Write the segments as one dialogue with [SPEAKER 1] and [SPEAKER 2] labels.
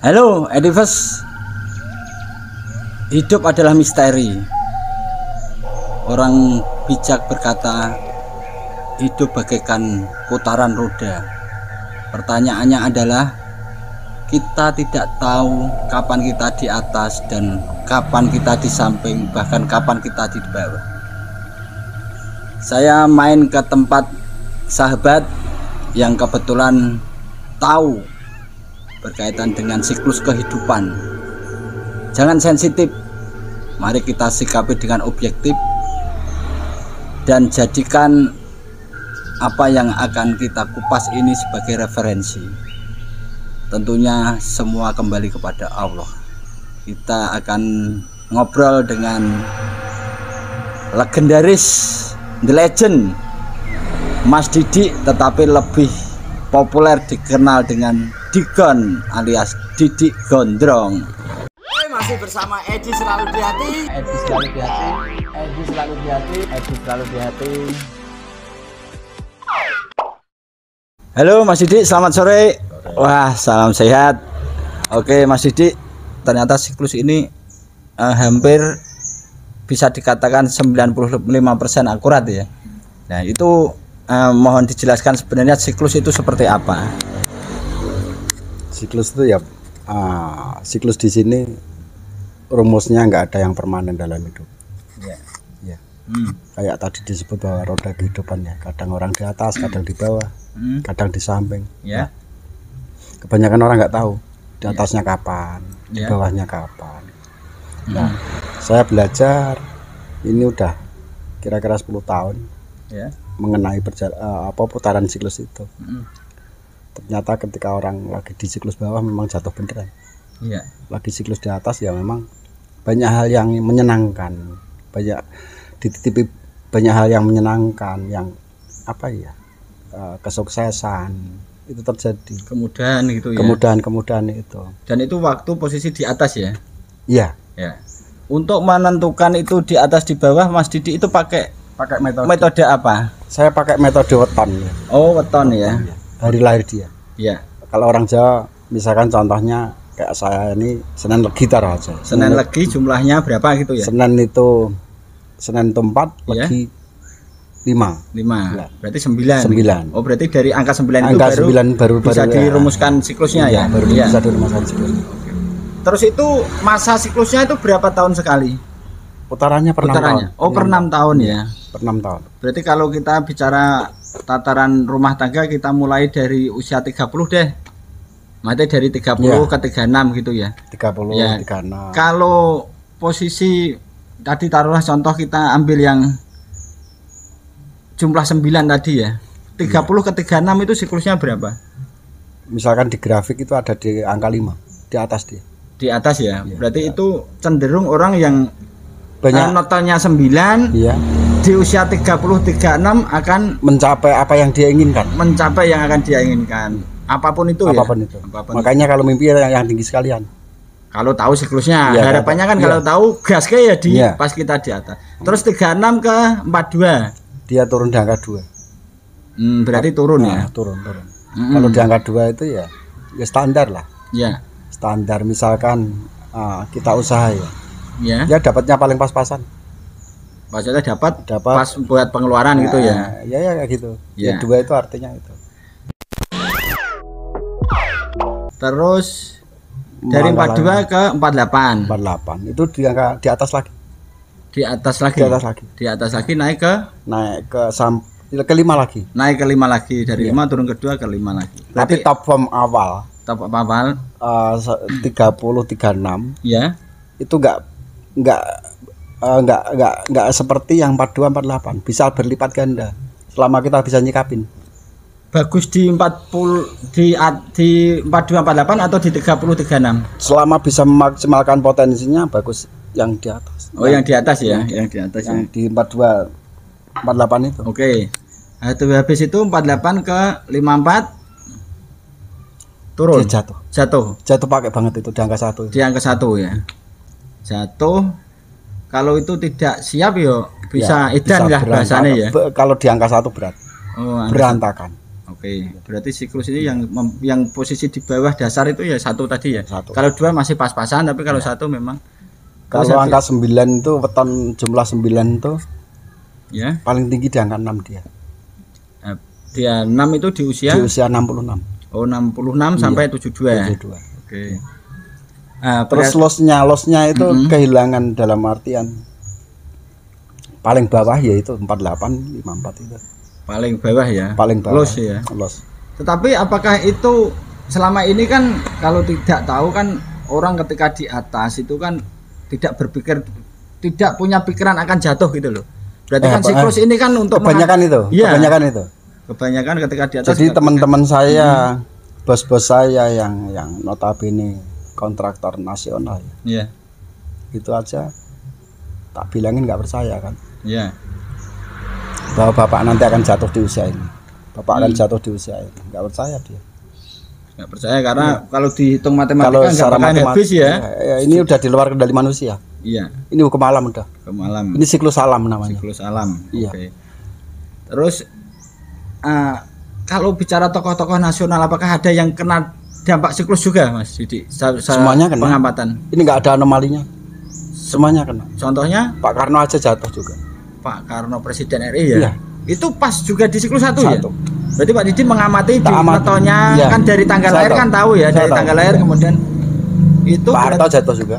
[SPEAKER 1] Halo, Edivers. Hidup adalah misteri. Orang bijak berkata, hidup bagaikan putaran roda. Pertanyaannya adalah, kita tidak tahu kapan kita di atas dan kapan kita di samping, bahkan kapan kita di bawah. Saya main ke tempat sahabat yang kebetulan tahu berkaitan dengan siklus kehidupan. Jangan sensitif, mari kita sikapi dengan objektif dan jadikan apa yang akan kita kupas ini sebagai referensi. Tentunya semua kembali kepada Allah. Kita akan ngobrol dengan legendaris, the legend, Mas Didi, tetapi lebih populer dikenal dengan Digon alias Didi Gondrong.
[SPEAKER 2] Masih bersama Edi selalu di hati.
[SPEAKER 1] Edi selalu di hati. Edi selalu di hati. Edi selalu di hati. Halo Mas Didi, selamat sore. Wah, salam sehat. Oke Mas Didi, ternyata siklus ini hampir bisa dikatakan 95% akurat ya. Nah itu mohon dijelaskan sebenarnya siklus itu seperti apa?
[SPEAKER 3] Siklus itu ya, siklus di sini rumusnya nggak ada yang permanen dalam hidup.
[SPEAKER 1] Ya.
[SPEAKER 3] Ya. Kayak tadi disebut bahwa roda kehidupan ya, kadang orang di atas, kadang di bawah, kadang di samping.
[SPEAKER 1] Ya.
[SPEAKER 3] Kebanyakan orang nggak tahu di atasnya kapan, di
[SPEAKER 1] Ya.
[SPEAKER 3] bawahnya kapan. Nah, saya belajar ini udah kira-kira 10 tahun
[SPEAKER 1] Ya.
[SPEAKER 3] mengenai putaran siklus itu. Ternyata ketika orang lagi di siklus bawah memang jatuh beneran.
[SPEAKER 1] Iya.
[SPEAKER 3] Lagi siklus di atas ya memang banyak hal yang menyenangkan, banyak dititipi banyak hal yang menyenangkan, yang apa ya, kesuksesan itu terjadi,
[SPEAKER 1] Kemudahan gitu ya.
[SPEAKER 3] kemudahan itu.
[SPEAKER 1] Dan itu waktu posisi di atas ya.
[SPEAKER 3] Iya.
[SPEAKER 1] Ya. Untuk menentukan itu di atas di bawah, Mas Didi itu pakai metode apa?
[SPEAKER 3] Saya pakai metode weton ya.
[SPEAKER 1] Oh, weton ya.
[SPEAKER 3] Hari lahir dia.
[SPEAKER 1] Iya.
[SPEAKER 3] Kalau orang Jawa misalkan contohnya kayak saya ini Senin Legi taruh aja.
[SPEAKER 1] Senin Legi jumlahnya berapa gitu ya?
[SPEAKER 3] Senin itu 4,
[SPEAKER 1] Iya.
[SPEAKER 3] Legi 5.
[SPEAKER 1] 5. Berarti 9.
[SPEAKER 3] 9.
[SPEAKER 1] Oh, berarti dari angka 9 itu
[SPEAKER 3] Angka 9 baru
[SPEAKER 1] bisa dirumuskan siklusnya ya.
[SPEAKER 3] Baru
[SPEAKER 1] Iya.
[SPEAKER 3] bisa dirumuskan siklusnya.
[SPEAKER 1] Terus itu masa siklusnya itu berapa tahun sekali?
[SPEAKER 3] Putarannya per 6 tahun.
[SPEAKER 1] Oh, per 6 tahun ya.
[SPEAKER 3] Per 6 tahun.
[SPEAKER 1] Berarti kalau kita bicara tataran rumah tangga, kita mulai dari usia 30 deh. Mati dari 30 ke 36 gitu ya.
[SPEAKER 3] 30,
[SPEAKER 1] Ya.
[SPEAKER 3] 36.
[SPEAKER 1] Kalau posisi tadi taruhlah contoh kita ambil yang jumlah 9 tadi ya. 30 ke 36 itu siklusnya berapa?
[SPEAKER 3] Misalkan di grafik itu ada di angka 5, di atas dia.
[SPEAKER 1] Di atas ya.
[SPEAKER 3] Iya,
[SPEAKER 1] Berarti itu cenderung orang yang
[SPEAKER 3] Banyak
[SPEAKER 1] notanya 9
[SPEAKER 3] iya,
[SPEAKER 1] di usia 30 36 akan
[SPEAKER 3] mencapai apa yang dia inginkan.
[SPEAKER 1] mencapai yang akan dia inginkan. Apapun itu
[SPEAKER 3] Apapun
[SPEAKER 1] ya.
[SPEAKER 3] itu.
[SPEAKER 1] Apapun.
[SPEAKER 3] Makanya kalau mimpi yang tinggi sekalian.
[SPEAKER 1] Kalau tahu siklusnya,
[SPEAKER 3] Iya,
[SPEAKER 1] harapannya kan
[SPEAKER 3] iya.
[SPEAKER 1] kalau tahu gas kayak ya di
[SPEAKER 3] Iya.
[SPEAKER 1] pas kita di atas. Terus 36 ke 42.
[SPEAKER 3] Dia turun di angka 2.
[SPEAKER 1] Berarti turun ya.
[SPEAKER 3] Turun. Kalau di angka 2 itu ya standar lah.
[SPEAKER 1] Ya.
[SPEAKER 3] Standar misalkan kita usaha ya.
[SPEAKER 1] Ya.
[SPEAKER 3] Ya dapatnya paling pas-pasan.
[SPEAKER 1] Maksudnya dapat
[SPEAKER 3] Dapat
[SPEAKER 1] pas buat pengeluaran gitu ya.
[SPEAKER 3] Ya kayak gitu.
[SPEAKER 1] Ya.
[SPEAKER 3] Ya 2 itu artinya itu.
[SPEAKER 1] Terus dari 42 ke 48.
[SPEAKER 3] 48 itu di angka di atas lagi.
[SPEAKER 1] Di atas lagi.
[SPEAKER 3] Di atas lagi.
[SPEAKER 1] Di atas lagi naik ke
[SPEAKER 3] Naik ke 5 lagi.
[SPEAKER 1] naik ke 5 lagi, dari 5 turun ke 2 ke 5 lagi.
[SPEAKER 3] Tapi
[SPEAKER 1] Berarti
[SPEAKER 3] top form awal
[SPEAKER 1] top apa
[SPEAKER 3] 30 36
[SPEAKER 1] ya.
[SPEAKER 3] itu enggak seperti yang 42 48, bisa berlipat ganda selama kita bisa nyikapin.
[SPEAKER 1] Bagus di 40 di 42 48 atau di 30 36?
[SPEAKER 3] Selama bisa memaksimalkan potensinya bagus yang di atas.
[SPEAKER 1] Oh, yang di atas ya, yang di atas
[SPEAKER 3] Yang
[SPEAKER 1] ya.
[SPEAKER 3] di 42 48 itu.
[SPEAKER 1] Oke. Nah, itu habis itu 48 ke 54 turun.
[SPEAKER 3] Dia jatuh pakai banget itu di angka 1.
[SPEAKER 1] Di angka 1 ya. Jatuh. Kalau itu tidak siap ya bisa edan lah bahasanya ya.
[SPEAKER 3] Kalau di angka 1 berat.
[SPEAKER 1] Oh,
[SPEAKER 3] Berantakan.
[SPEAKER 1] Oke, berarti siklus ini yang posisi di bawah dasar itu ya 1 tadi ya.
[SPEAKER 3] 1.
[SPEAKER 1] Kalau 2 masih pas-pasan, tapi kalau 1 memang
[SPEAKER 3] Kalau angka 9 itu weton jumlah 9 itu
[SPEAKER 1] ya
[SPEAKER 3] paling tinggi di angka 6 dia.
[SPEAKER 1] Dia 6 itu di usia
[SPEAKER 3] 66.
[SPEAKER 1] Oh, 66 sampai 72 ya.
[SPEAKER 3] 72.
[SPEAKER 1] Oke.
[SPEAKER 3] Terus losnya itu kehilangan dalam artian paling bawah yaitu 48 54 itu.
[SPEAKER 1] Paling bawah ya.
[SPEAKER 3] Paling bawah.
[SPEAKER 1] Los ya.
[SPEAKER 3] Los.
[SPEAKER 1] Tetapi apakah itu selama ini kan kalau tidak tahu kan orang ketika di atas itu kan tidak berpikir, tidak punya pikiran akan jatuh gitu loh. Berarti kan siklus ini kan untuk
[SPEAKER 3] kebanyakan itu.
[SPEAKER 1] Ya,
[SPEAKER 3] Kebanyakan
[SPEAKER 1] ketika di atas.
[SPEAKER 3] Jadi teman-teman saya, bos-bos saya yang notabene kontraktor nasional
[SPEAKER 1] ya.
[SPEAKER 3] Itu aja tak bilangin nggak percaya kan.
[SPEAKER 1] Iya.
[SPEAKER 3] Bahwa bapak nanti akan jatuh di usia ini. Bapak akan jatuh di usia ini. Nggak percaya dia.
[SPEAKER 1] Nggak percaya karena kalau dihitung matematika
[SPEAKER 3] Kalau
[SPEAKER 1] nggak bakal habis ya.
[SPEAKER 3] Ini udah di luar kendali manusia.
[SPEAKER 1] Iya.
[SPEAKER 3] Ini hukum alam udah.
[SPEAKER 1] Hukum alam.
[SPEAKER 3] Ini siklus alam namanya.
[SPEAKER 1] Siklus alam.
[SPEAKER 3] Iya.
[SPEAKER 1] Oke. Terus kalau bicara tokoh-tokoh nasional, apakah ada yang kena dampak siklus juga, Mas Didi?
[SPEAKER 3] Semuanya kena.
[SPEAKER 1] Pengamatan.
[SPEAKER 3] Ini nggak ada anomalinya. Semuanya kena.
[SPEAKER 1] Contohnya
[SPEAKER 3] Pak Karno aja jatuh juga.
[SPEAKER 1] Pak Karno Presiden RI ya.
[SPEAKER 3] Iya.
[SPEAKER 1] Itu pas juga di siklus 1 ya. Berarti Pak Didi mengamati di metonya
[SPEAKER 3] iya.
[SPEAKER 1] Kan dari tanggal lahir kan tahu ya, dari tanggal lahir kemudian itu
[SPEAKER 3] Pak Harto jatuh juga.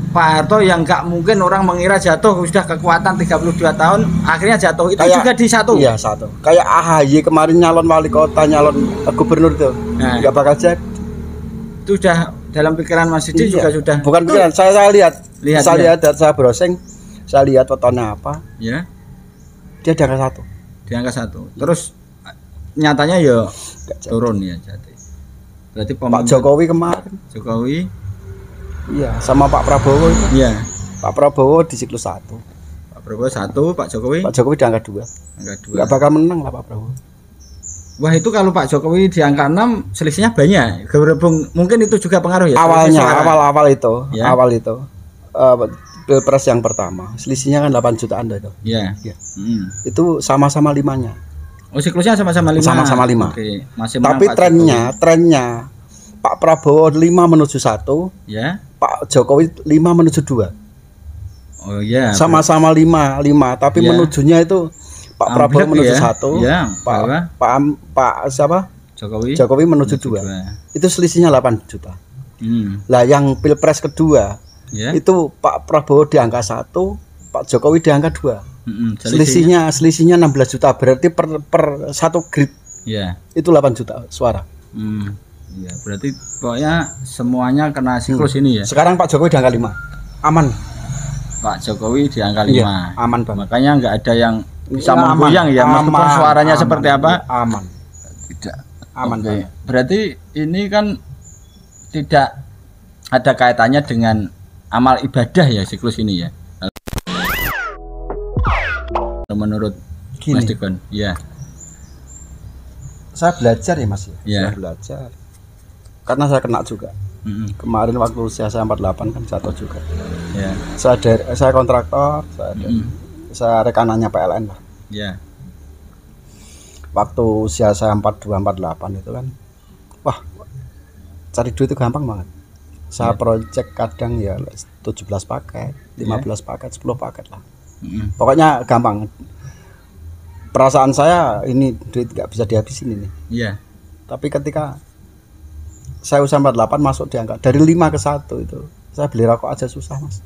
[SPEAKER 1] Pak Harto yang nggak mungkin orang mengira jatuh sudah kekuatan 32 tahun akhirnya jatuh itu
[SPEAKER 3] Kayak,
[SPEAKER 1] juga di 1.
[SPEAKER 3] Iya 1. Kayak AHY kemarin nyalon wali kota, nyalon gubernur itu nggak bakal jadi.
[SPEAKER 1] Itu sudah dalam pikiran Mas Didi juga sudah.
[SPEAKER 3] Bukan pikiran, saya lihat
[SPEAKER 1] ya.
[SPEAKER 3] dan saya browsing, saya lihat fotonya apa.
[SPEAKER 1] Ya.
[SPEAKER 3] Dia di angka 1.
[SPEAKER 1] Di angka 1. Terus nyatanya ya turun ya jadi. Berarti
[SPEAKER 3] Pak Jokowi kemarin.
[SPEAKER 1] Jokowi.
[SPEAKER 3] Iya, sama Pak Prabowo itu.
[SPEAKER 1] Iya.
[SPEAKER 3] Pak Prabowo di siklus 1.
[SPEAKER 1] Pak Prabowo 1, Pak Jokowi.
[SPEAKER 3] Pak Jokowi di angka 2.
[SPEAKER 1] Angka 2.
[SPEAKER 3] Enggak bakal menang lah Pak Prabowo.
[SPEAKER 1] Wah, itu kalau Pak Jokowi di angka 6 selisihnya banyak. Berhubung mungkin itu juga pengaruh ya.
[SPEAKER 3] Awalnya, awal itu,
[SPEAKER 1] ya.
[SPEAKER 3] Awal itu. Pilpres yang pertama, selisihnya kan 8 jutaan itu.
[SPEAKER 1] Iya.
[SPEAKER 3] Ya. Itu sama-sama 5-nya.
[SPEAKER 1] Oh, siklusnya sama-sama 5.
[SPEAKER 3] Sama-sama 5.
[SPEAKER 1] Oke, masih
[SPEAKER 3] tapi trennya Pak Prabowo 5 menuju 1.
[SPEAKER 1] Ya.
[SPEAKER 3] Pak Jokowi 5 menuju 2.
[SPEAKER 1] Oh iya.
[SPEAKER 3] Sama-sama 5, tapi ya. Menujunya itu Pak Prabowo menuju
[SPEAKER 1] ya.
[SPEAKER 3] 1.
[SPEAKER 1] Ya,
[SPEAKER 3] Pak siapa? Jokowi menuju 2. Itu selisihnya 8 juta. Lah yang Pilpres kedua ya. Itu Pak Prabowo di angka 1, Pak Jokowi di angka 2. Selisihnya 16 juta, berarti per 1 grid.
[SPEAKER 1] Ya.
[SPEAKER 3] Itu 8 juta suara.
[SPEAKER 1] Ya, berarti pokoknya semuanya kena siklus ini ya.
[SPEAKER 3] Sekarang Pak Jokowi di angka 5. Aman.
[SPEAKER 1] Pak Jokowi di angka 5.
[SPEAKER 3] Iya, aman banget.
[SPEAKER 1] Makanya nggak ada yang bisa menggoyang ya, meskipun suaranya seperti apa.
[SPEAKER 3] Aman.
[SPEAKER 1] Tidak.
[SPEAKER 3] Aman.
[SPEAKER 1] Oke. Berarti ini kan tidak ada kaitannya dengan amal ibadah ya siklus ini ya. Menurut
[SPEAKER 3] Gini,
[SPEAKER 1] Mas Dikon, ya.
[SPEAKER 3] Saya belajar ya Mas ya.
[SPEAKER 1] Ya.
[SPEAKER 3] Saya belajar. Karena saya kena juga. Kemarin waktu usia saya 48 kan jatuh juga.
[SPEAKER 1] Ya.
[SPEAKER 3] Saya kontraktor, saya rekanannya PLN lah.
[SPEAKER 1] Ya.
[SPEAKER 3] Waktu usia saya 42 48 itu kan, wah, cari duit itu gampang banget. Saya project kadang ya 17 paket, 15 paket, 10 paket lah. Pokoknya gampang. Perasaan saya ini duit nggak bisa dihabisin ini.
[SPEAKER 1] Iya.
[SPEAKER 3] Tapi ketika saya usia 48 masuk di angka dari 5 ke 1 itu, saya beli rokok aja susah Mas.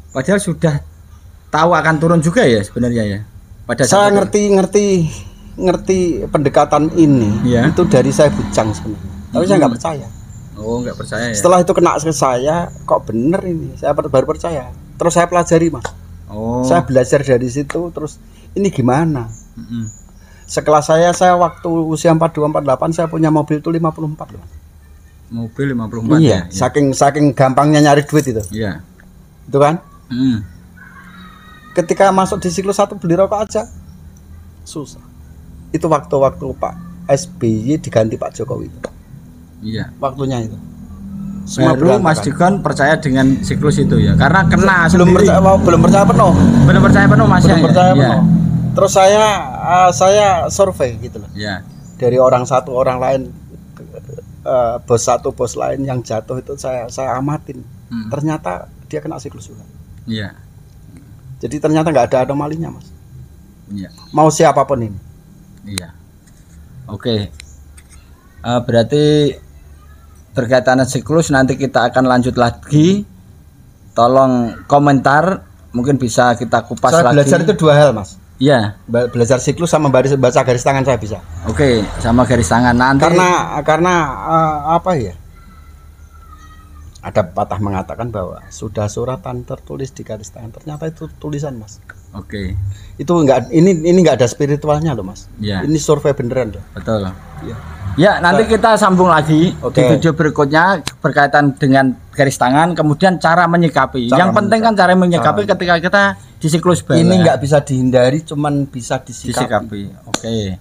[SPEAKER 1] Padahal sudah tahu akan turun juga ya sebenarnya ya. Pada
[SPEAKER 3] saya ngerti pendekatan ini itu dari saya bujang sebenarnya. Tapi saya nggak percaya.
[SPEAKER 1] Oh, nggak percaya ya.
[SPEAKER 3] Setelah itu kena ke saya, kok bener ini. Saya baru percaya. Terus saya pelajari Mas.
[SPEAKER 1] Oh.
[SPEAKER 3] Saya belajar dari situ. Terus ini gimana? Sekelas saya waktu usia 42 48 saya punya mobil itu 54 loh.
[SPEAKER 1] Mobil 54
[SPEAKER 3] iya, ya. Saking gampangnya nyari duit itu.
[SPEAKER 1] Iya.
[SPEAKER 3] Itu kan? Ketika masuk di siklus 1 beli rokok aja susah. Itu waktu-waktu Pak SBY diganti Pak Jokowi itu.
[SPEAKER 1] Iya.
[SPEAKER 3] Waktunya itu.
[SPEAKER 1] Baru Mas Dikon percaya dengan siklus itu ya. Karena kena
[SPEAKER 3] belum percaya penuh.
[SPEAKER 1] Belum percaya penuh Mas.
[SPEAKER 3] Belum percaya penuh. Terus saya survei gitu loh.
[SPEAKER 1] Iya.
[SPEAKER 3] dari orang satu orang lain, bos satu bos lain yang jatuh itu saya amatin. Ternyata dia kena siklus juga.
[SPEAKER 1] Iya.
[SPEAKER 3] Jadi ternyata nggak ada anomalinya, Mas.
[SPEAKER 1] Iya.
[SPEAKER 3] Mau siapapun ini.
[SPEAKER 1] Iya. Oke. Berarti berkaitan siklus nanti kita akan lanjut lagi. Tolong komentar, mungkin bisa kita kupas
[SPEAKER 3] Saya
[SPEAKER 1] lagi.
[SPEAKER 3] belajar itu dua hal, Mas.
[SPEAKER 1] Iya.
[SPEAKER 3] Belajar siklus sama baca garis tangan saya bisa.
[SPEAKER 1] Oke, sama garis tangan nanti.
[SPEAKER 3] Karena apa ya? Ada patah mengatakan bahwa sudah suratan tertulis di garis tangan. Ternyata itu tulisan, Mas.
[SPEAKER 1] Oke.
[SPEAKER 3] Itu ini enggak ada spiritualnya loh, Mas.
[SPEAKER 1] Iya.
[SPEAKER 3] Ini survei beneran loh.
[SPEAKER 1] Betul.
[SPEAKER 3] Iya.
[SPEAKER 1] Ya, nanti kita sambung lagi
[SPEAKER 3] Oke.
[SPEAKER 1] di video berikutnya berkaitan dengan garis tangan, kemudian cara menyikapi. Yang penting kan cara menyikapi ketika kita di siklus bala.
[SPEAKER 3] Ini nggak bisa dihindari, cuman bisa
[SPEAKER 1] disikapi. Oke.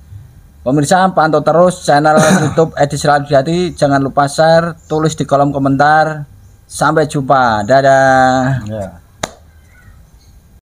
[SPEAKER 1] Pemirsa, pantau terus channel YouTube Edi Selaludiati. Jangan lupa share, tulis di kolom komentar. Sampai jumpa. Dadah.
[SPEAKER 3] Ya.